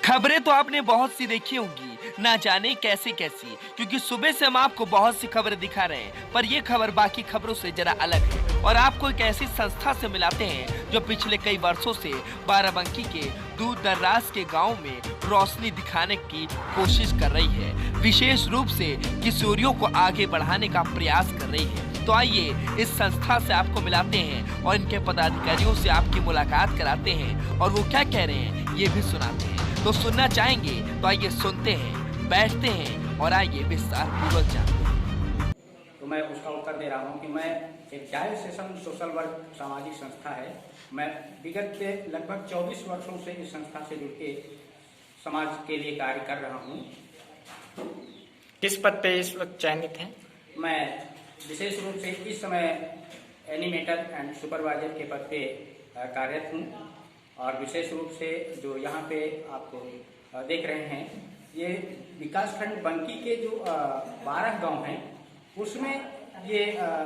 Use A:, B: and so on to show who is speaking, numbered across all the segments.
A: खबरें तो आपने बहुत सी देखी होंगी, ना जाने कैसी कैसी, क्योंकि सुबह से हम आपको बहुत सी खबरें दिखा रहे हैं, पर ये खबर बाकी खबरों से जरा अलग है और आपको एक ऐसी संस्था से मिलाते हैं जो पिछले कई वर्षों से बाराबंकी के दूर दराज के गांव में रोशनी दिखाने की कोशिश कर रही है, विशेष रूप से किशोरियों को आगे बढ़ाने का प्रयास कर रही है। तो आइए इस संस्था से आपको मिलाते हैं और इनके पदाधिकारियों से आपकी मुलाकात कराते हैं और वो क्या कह रहे हैं ये भी सुनाते हैं। तो सुनना चाहेंगे तो आइए सुनते हैं, बैठते हैं और आइए विस्तार पूर्वक जानते हैं।
B: तो मैं उसका उत्तर दे रहा हूँ कि मैं एक डायोसेशन सोशल वर्क सामाजिक संस्था है। मैं विगत के लगभग 24 वर्षों से इस संस्था से जुड़ के समाज के लिए कार्य कर रहा हूँ।
C: किस पद पे इस वक्त चयनित हैं?
B: मैं विशेष रूप से इस समय एनिमेटर एंड सुपरवाइजर के पद पे कार्यरत हूँ और विशेष रूप से जो यहाँ पे आपको देख रहे हैं, ये विकासखंड बंकी के जो 12 गांव हैं उसमें ये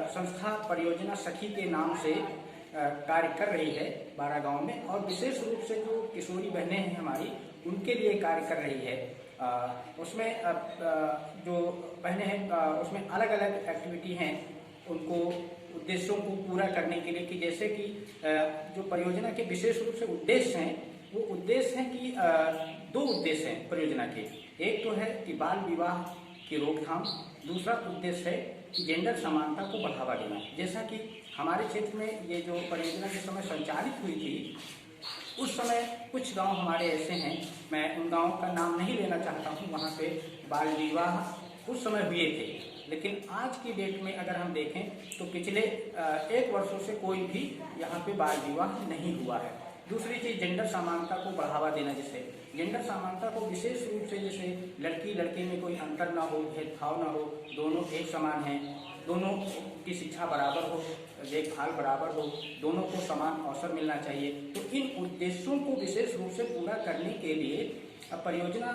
B: संस्था परियोजना सखी के नाम से कार्य कर रही है 12 गांव में, और विशेष रूप से जो किशोरी बहनें हैं हमारी, उनके लिए कार्य कर रही है। उसमें जो बहनें हैं उसमें अलग अलग एक्टिविटी हैं, उनको उद्देश्यों को पूरा करने के लिए, कि जैसे कि जो परियोजना के विशेष रूप से उद्देश्य हैं, वो उद्देश्य हैं कि 2 उद्देश्य हैं परियोजना के। एक तो है कि बाल विवाह की रोकथाम, दूसरा उद्देश्य है कि जेंडर समानता को बढ़ावा देना। जैसा कि हमारे क्षेत्र में ये जो परियोजना के समय संचालित हुई थी, उस समय कुछ गांव हमारे ऐसे हैं, मैं उन गांवों का नाम नहीं लेना चाहता हूँ, वहाँ पे बाल विवाह उस समय हुए थे, लेकिन आज की डेट में अगर हम देखें तो पिछले 1 वर्षों से कोई भी यहाँ पे बाल विवाह नहीं हुआ है। दूसरी चीज जेंडर समानता को बढ़ावा देना, जैसे जेंडर समानता को विशेष रूप से जैसे लड़की लड़के में कोई अंतर ना हो, भेदभाव ना हो, दोनों एक समान हैं, दोनों की शिक्षा बराबर हो, देखभाल बराबर हो, दोनों को समान अवसर मिलना चाहिए। तो इन उद्देश्यों को विशेष रूप से पूरा करने के लिए परियोजना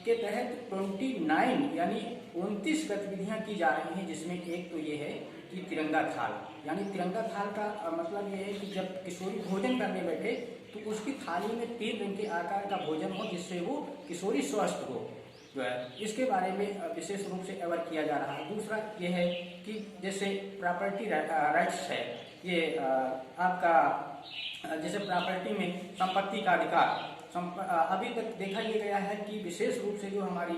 B: के तहत 29 यानी 29 गतिविधियां की जा रही हैं, जिसमें एक तो ये है कि तिरंगा थाल, यानी तिरंगा थाल का मतलब ये है कि जब किशोरी भोजन करने बैठे तो उसकी थाली में 3 रंग के आकार का भोजन हो, जिससे वो किशोरी स्वस्थ हो जो है, इसके बारे में विशेष रूप से अवेयर किया जा रहा है। दूसरा ये है कि जैसे प्रॉपर्टी राइट्स है, ये आपका जैसे प्रॉपर्टी में संपत्ति का अधिकार, अभी तक देखा ये गया है कि विशेष रूप से जो हमारी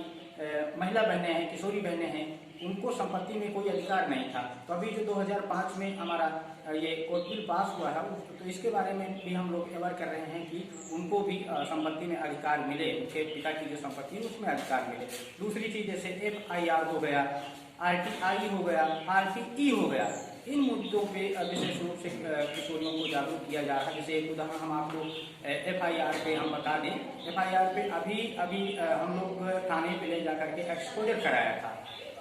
B: महिला बहनें हैं, किशोरी बहनें हैं, उनको संपत्ति में कोई अधिकार नहीं था। तो अभी जो 2005 में हमारा ये कोर्ट बिल पास हुआ है, तो इसके बारे में भी हम लोग अवेयर कर रहे हैं कि उनको भी संपत्ति में अधिकार मिले, उनके पिता की जो संपत्ति है उसमें अधिकार मिले। दूसरी चीज जैसे FIR हो गया, RTI हो गया, RTE हो गया, इन मुद्दों पे विशेष रूप से किशोरियों को जागरूक किया जा रहा है। जैसे एक उदाहरण हम आपको FIR पे हम बता दें, FIR पे अभी हम लोग थाने पे ले जाकर के एक्सपोजर कराया था,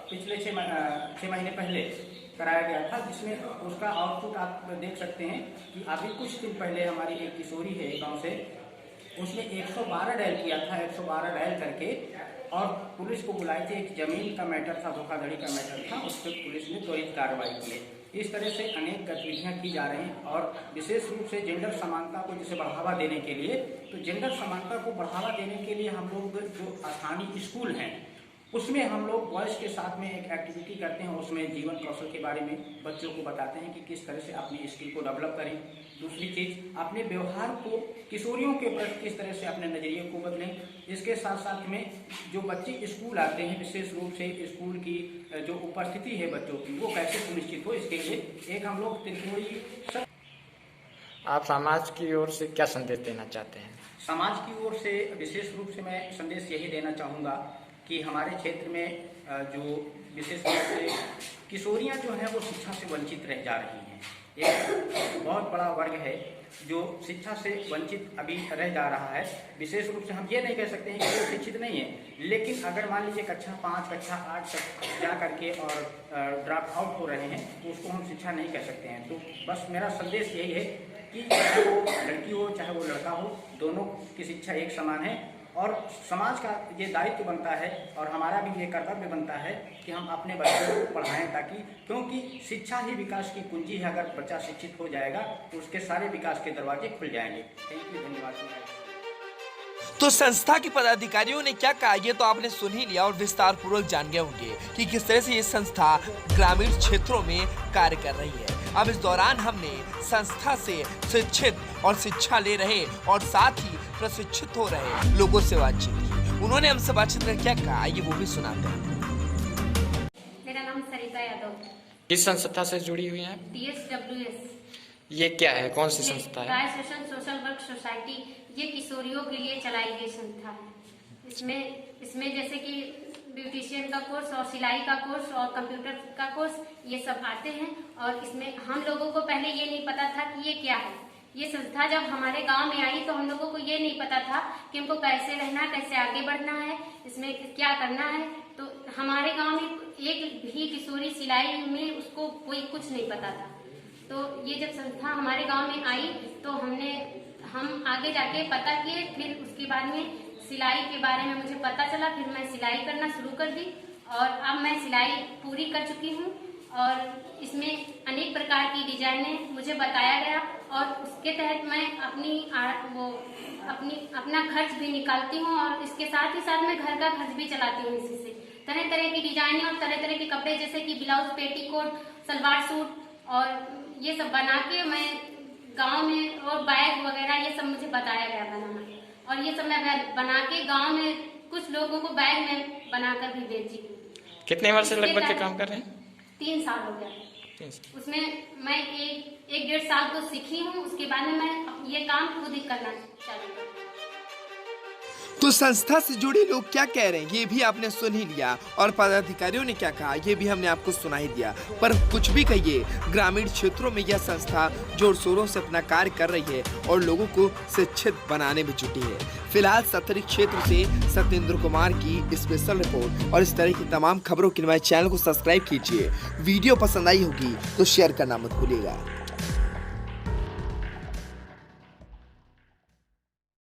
B: पिछले 6 महीने पहले कराया गया था, जिसमें उसका आउटपुट आप देख सकते हैं कि अभी कुछ दिन पहले हमारी एक किशोरी है गाँव से, उसने 112 डायल किया था, 112 डायल करके और पुलिस को बुलाए थे। एक जमीन का मैटर था, धोखाधड़ी का मैटर था, उस पर पुलिस ने त्वरित कार्रवाई की। इस तरह से अनेक गतिविधियां की जा रही हैं और विशेष रूप से जेंडर समानता को जैसे बढ़ावा देने के लिए, तो जेंडर समानता को बढ़ावा देने के लिए हम लोग जो स्थानीय स्कूल हैं उसमें हम लोग बॉयज़ के साथ में एक एक्टिविटी करते हैं, उसमें जीवन कौशल के बारे में बच्चों को बताते हैं कि किस तरह से अपनी स्किल को डेवलप करें। दूसरी चीज़, अपने व्यवहार को किशोरियों के प्रति किस तरह से अपने नज़रिए को बदलें। इसके साथ साथ में जो बच्चे स्कूल आते हैं, विशेष रूप से स्कूल की जो उपस्थिति है बच्चों की, वो कैसे सुनिश्चित हो, इसके लिए एक हम लोग त्रिकोणीय।
C: आप समाज की ओर से क्या संदेश देना चाहते हैं?
B: समाज की ओर से विशेष रूप से मैं संदेश यही देना चाहूँगा कि हमारे क्षेत्र में जो विशेष रूप से किशोरियां जो हैं वो शिक्षा से वंचित रह जा रही हैं। एक बहुत बड़ा वर्ग है जो शिक्षा से वंचित अभी रह जा रहा है। विशेष रूप से हम ये नहीं कह सकते हैं कि वो शिक्षित नहीं है, लेकिन अगर मान लीजिए कक्षा 5, कक्षा 8 तक जा करके और ड्रॉप आउट हो रहे हैं, तो उसको हम शिक्षा नहीं कह सकते हैं। तो बस मेरा संदेश यही है कि चाहे वो लड़की हो चाहे वो लड़का हो, दोनों की शिक्षा एक समान है और समाज का ये दायित्व बनता है और हमारा भी ये कर्तव्य बनता है कि हम अपने बच्चों को पढ़ाएं, ताकि क्योंकि शिक्षा ही विकास की कुंजी है। अगर बच्चा शिक्षित हो जाएगा तो उसके सारे विकास के दरवाजे खुल जाएंगे। थैंक यू, धन्यवाद।
A: तो संस्था के पदाधिकारियों ने क्या कहा ये तो आपने सुन ही लिया और विस्तार पूर्वक जान गए होंगे कि किस तरह से ये संस्था ग्रामीण क्षेत्रों में कार्य कर रही है। अब इस दौरान हमने संस्था से शिक्षित और शिक्षा ले रहे और साथ ही प्रशिक्षित हो रहे लोगों से बातचीत की। उन्होंने हमसे बातचीत कर क्या कहा ये वो भी सुनाते हैं।
D: मेरा नाम सरिता यादव,
C: किस संस्था से जुड़ी हुई हैं?
D: TSWS।
C: ये क्या है, कौन सी संस्था है?
D: गाय सेशन सोशल वर्क सोसाइटी, ये किशोरियों के लिए चलाई गई संस्था है। इसमें जैसे कि ब्यूटिशियन का कोर्स और सिलाई का कोर्स और कंप्यूटर का कोर्स ये सब आते हैं। और इसमें हम लोगों को पहले ये नहीं पता था कि ये क्या है। ये संस्था जब हमारे गांव में आई तो हम लोगों को ये नहीं पता था कि हमको कैसे रहना, कैसे आगे बढ़ना है, इसमें क्या करना है। तो हमारे गांव में एक भी किशोरी सिलाई में उसको कोई कुछ नहीं पता था। तो ये जब संस्था हमारे गांव में आई तो हम आगे जाके पता किए। फिर उसके बाद में सिलाई के बारे में मुझे पता चला। फिर मैं सिलाई करना शुरू कर दी और अब मैं सिलाई पूरी कर चुकी हूँ। और इसमें अनेक प्रकार की डिजाइनें मुझे बताया गया और उसके तहत मैं अपना खर्च भी निकालती हूँ और इसके साथ ही साथ मैं घर का खर्च भी चलाती हूँ। इसी से तरह तरह की डिजाइनें और तरह तरह के कपड़े जैसे कि ब्लाउज, पेटीकोट, सलवार सूट और ये सब बना के मैं गांव में, और बैग वगैरह ये सब मुझे बताया गया बनाना। और ये सब मैं बना के गांव में कुछ लोगों को बैग में बनाकर भी बेची हूँ।
C: कितने वर्ष से लगभग के काम कर रहे हैं?
D: 3 साल हो गया।
C: 3 साल।
D: उसमें मैं एक 1.5 साल तो सीखी हूँ। उसके बाद में मैं ये काम खुद ही करना चालू कर।
A: तो संस्था से जुड़े लोग क्या कह रहे हैं ये भी आपने सुन ही लिया और पदाधिकारियों ने क्या कहा ये भी हमने आपको सुना ही दिया। पर कुछ भी कहिए, ग्रामीण क्षेत्रों में यह संस्था जोर शोरों से अपना कार्य कर रही है और लोगों को शिक्षित बनाने में जुटी है। फिलहाल सतरी क्षेत्र से सत्येंद्र कुमार की स्पेशल रिपोर्ट। और इस तरह की तमाम खबरों के लिए हमारे चैनल को सब्सक्राइब कीजिए। वीडियो पसंद आई होगी तो शेयर करना मत भूलिएगा।